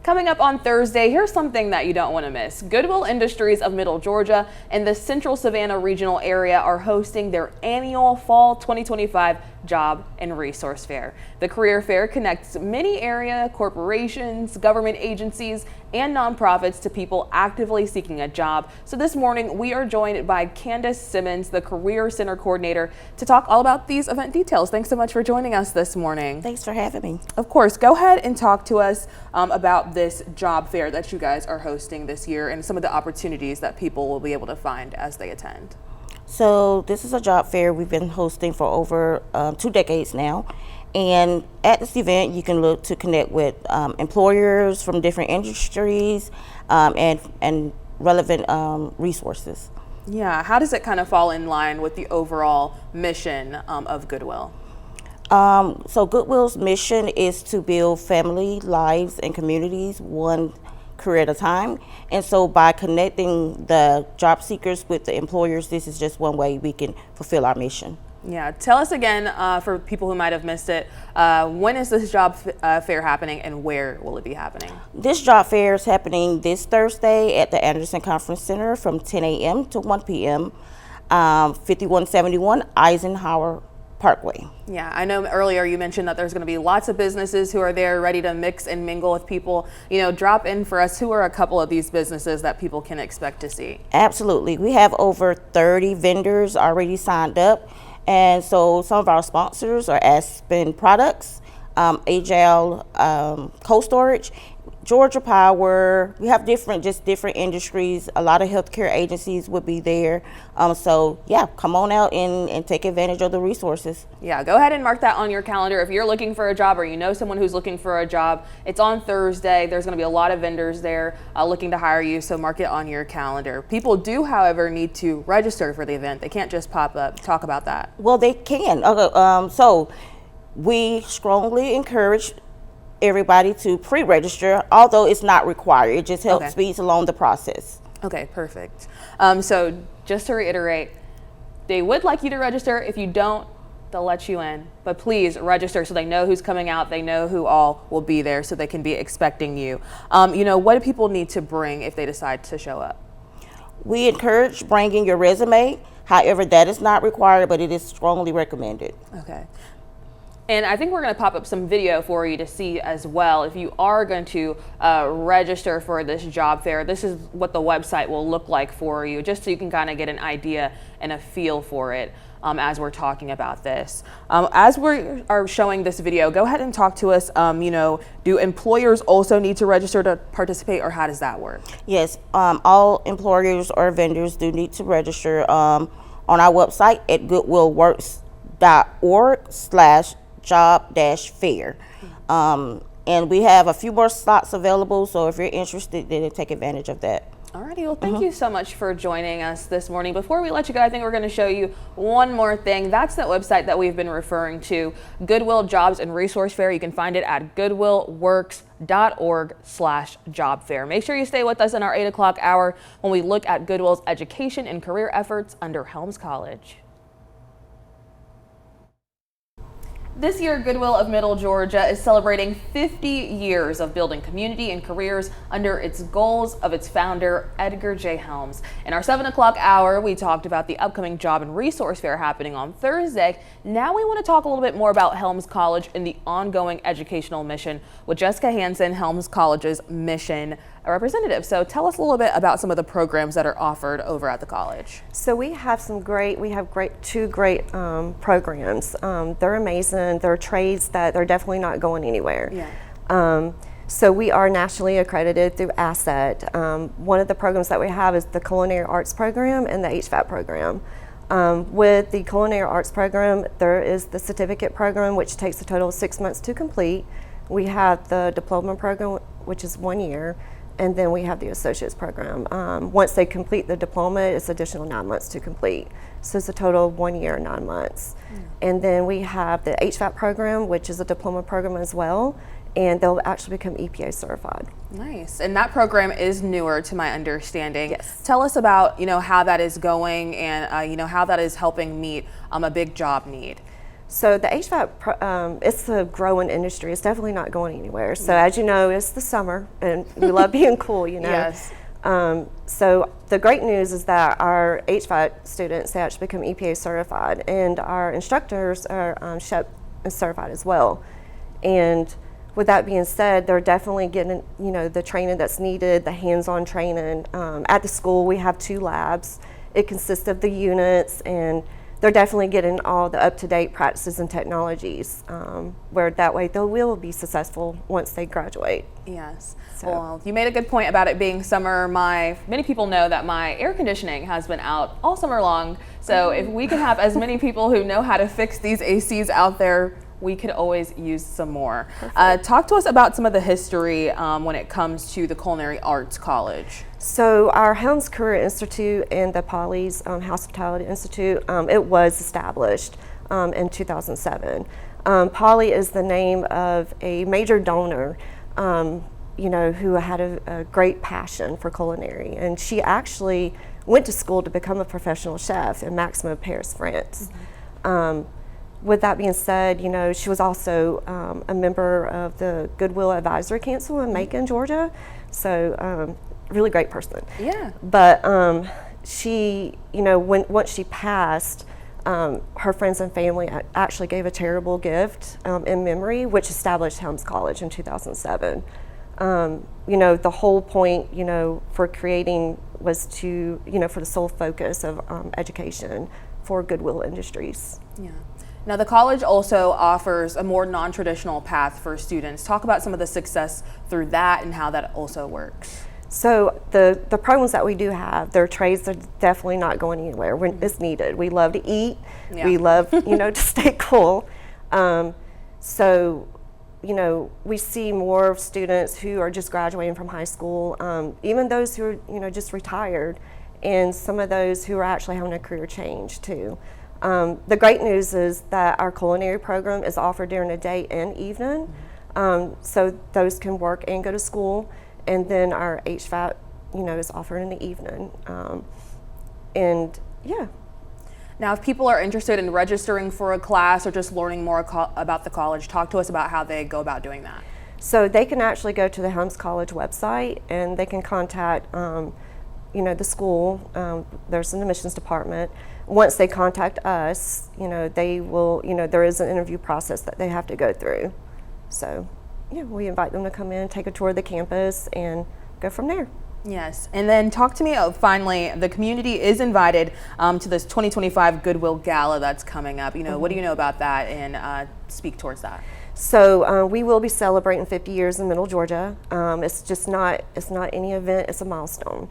Coming up on Thursday, here's something that you don't want to miss. Goodwill Industries of Middle Georgia and the Central Savannah Regional Area are hosting their annual Fall 2025 Job and Resource Fair. The career fair connects many area corporations, government agencies, and nonprofits to people actively seeking a job. So this morning, we are joined by Candace Simmons, the Career Center Coordinator, to talk all about these event details. Thanks so much for joining us this morning. Thanks for having me. Of course, go ahead and talk to us about this job fair that you guys are hosting this year and some of the opportunities that people will be able to find as they attend. So this is a job fair we've been hosting for over 2 decades now. And at this event, you can look to connect with employers from different industries and relevant resources. Yeah, how does it kind of fall in line with the overall mission of Goodwill? So Goodwill's mission is to build family, lives, and communities one career at a time. And so by connecting the job seekers with the employers, this is just one way we can fulfill our mission. Yeah, tell us again, for people who might have missed it, when is this job fair happening and where will it be happening? This job fair is happening this Thursday at the Anderson Conference Center from 10 a.m. to 1 p.m., 5171 Eisenhower Parkway. Yeah, I know earlier you mentioned that there's going to be lots of businesses who are there ready to mix and mingle with people. You know, drop in for us. Who are a couple of these businesses that people can expect to see? Absolutely. We have over 30 vendors already signed up. And so some of our sponsors are Aspen Products, Agile Cold Storage, Georgia Power. We have different industries. A lot of healthcare agencies would be there. So yeah, come on out and take advantage of the resources. Yeah, go ahead and mark that on your calendar. If you're looking for a job or you know someone who's looking for a job, it's on Thursday. There's going to be a lot of vendors there looking to hire you, so mark it on your calendar. People do, however, need to register for the event. They can't just pop up. Talk about that. Well, they can. So we strongly encourage everybody to pre-register, although it's not required. It just helps speeds along the process. Okay, perfect. So just to reiterate, they would like you to register. If you don't, they'll let you in. But please register so they know who's coming out. They know who all will be there so they can be expecting you. You know, what do people need to bring if they decide to show up? We encourage bringing your resume. However, that is not required, but it is strongly recommended. Okay. And I think we're going to pop up some video for you to see as well. If you are going to register for this job fair, this is what the website will look like for you, just so you can kind of get an idea and a feel for it as we're talking about this. As we are showing this video, go ahead and talk to us. You know, do employers also need to register to participate, or how does that work? Yes, all employers or vendors do need to register on our website at goodwillworks.org/job-fair. And we have a few more slots available, so if you're interested, then take advantage of that. Alrighty, well, thank you so much for joining us this morning. Before we let you go, I think we're going to show you one more thing. That's that website that we've been referring to, Goodwill Jobs and Resource Fair. You can find it at goodwillworks.org/job fair. Make sure you stay with us in our 8 o'clock hour when we look at Goodwill's education and career efforts under Helms College. This year, Goodwill of Middle Georgia is celebrating 50 years of building community and careers under its goals of its founder, Edgar J. Helms. In our 7 o'clock hour, we talked about the upcoming Job and Resource Fair happening on Thursday. Now we want to talk a little bit more about Helms College and the ongoing educational mission with Jessica Hansen, Helms College's mission representative. So tell us a little bit about some of the programs that are offered over at the college. So we have two great programs. They're amazing. They're trades that they're definitely not going anywhere. Yeah. So we are nationally accredited through ASSET. One of the programs that we have is the Culinary Arts Program and the HVAC program. With the Culinary Arts Program, there is the certificate program, which takes a total of 6 months to complete. We have the diploma program, which is 1 year. And then we have the associate's program. Once they complete the diploma, it's additional 9 months to complete. So it's a total of 1 year, 9 months. And then we have the HVAC program, which is a diploma program as well. And they'll actually become EPA certified. Nice. And that program is newer to my understanding. Yes. Tell us about, how that is going and, how that is helping meet a big job need. So the HVAC, it's a growing industry. It's definitely not going anywhere. So as you know, it's the summer, and we love being cool, you know. Yes. So the great news is that our HVAC students, they actually become EPA certified, and our instructors are SHEP certified as well. And with that being said, they're definitely getting, you know, the training that's needed, the hands-on training. At the school, we have 2 labs. It consists of the units, and they're definitely getting all the up-to-date practices and technologies, where that way they will be successful once they graduate. Yes. So. Well, you made a good point about it being summer. Many people know that my air conditioning has been out all summer long. So if we can have as many people who know how to fix these ACs out there, we could always use some more. Talk to us about some of the history when it comes to the Culinary Arts College. So our Helms Career Institute and the Polly's Hospitality Institute, it was established in 2007. Polly is the name of a major donor, you know, who had a great passion for culinary, and she actually went to school to become a professional chef in Maximo, Paris, France. With that being said, you know, she was also a member of the Goodwill Advisory Council in Macon, Georgia. So really great person. Yeah. But she, you know, once she passed, her friends and family actually gave a charitable gift in memory, which established Helms College in 2007. You know, the whole point, you know, for creating was to, you know, for the sole focus of education for Goodwill Industries. Yeah. Now, the college also offers a more non-traditional path for students. Talk about some of the success through that and how that also works. So the programs that we do have, their trades are definitely not going anywhere. It's needed. We love to eat. Yeah. We love, you know, to stay cool. So, you know, we see more students who are just graduating from high school, even those who are, you know, just retired, and some of those who are actually having a career change too. The great news is that our culinary program is offered during the day and evening, so those can work and go to school. And then our HVAC, you know, is offered in the evening, and yeah. Now, if people are interested in registering for a class or just learning more about the college, talk to us about how they go about doing that. So they can actually go to the Helms College website, and they can contact, you know, the school. There's an admissions department. Once they contact us, you know, they will, you know, there is an interview process that they have to go through. So, yeah, we invite them to come in, take a tour of the campus, and go from there. Yes, and then talk to me, finally, the community is invited to this 2025 Goodwill Gala that's coming up. You know, what do you know about that, and speak towards that? So we will be celebrating 50 years in Middle Georgia. It's not any event, it's a milestone.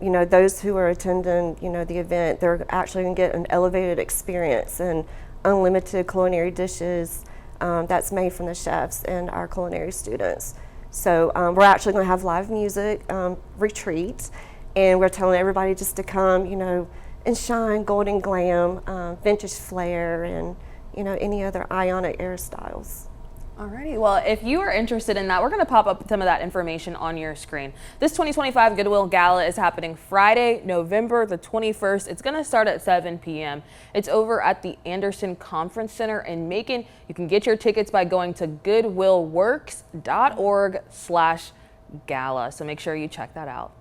You know, those who are attending, you know, the event, they're actually going to get an elevated experience and unlimited culinary dishes that's made from the chefs and our culinary students. So we're actually going to have live music retreats, and we're telling everybody just to come, you know, and shine, golden glam, vintage flair, and, you know, any other ionic air styles. Alrighty, well, if you are interested in that, we're going to pop up some of that information on your screen. This 2025 Goodwill Gala is happening Friday, November the 21st. It's going to start at 7 p.m. It's over at the Anderson Conference Center in Macon. You can get your tickets by going to goodwillworks.org/gala. So make sure you check that out.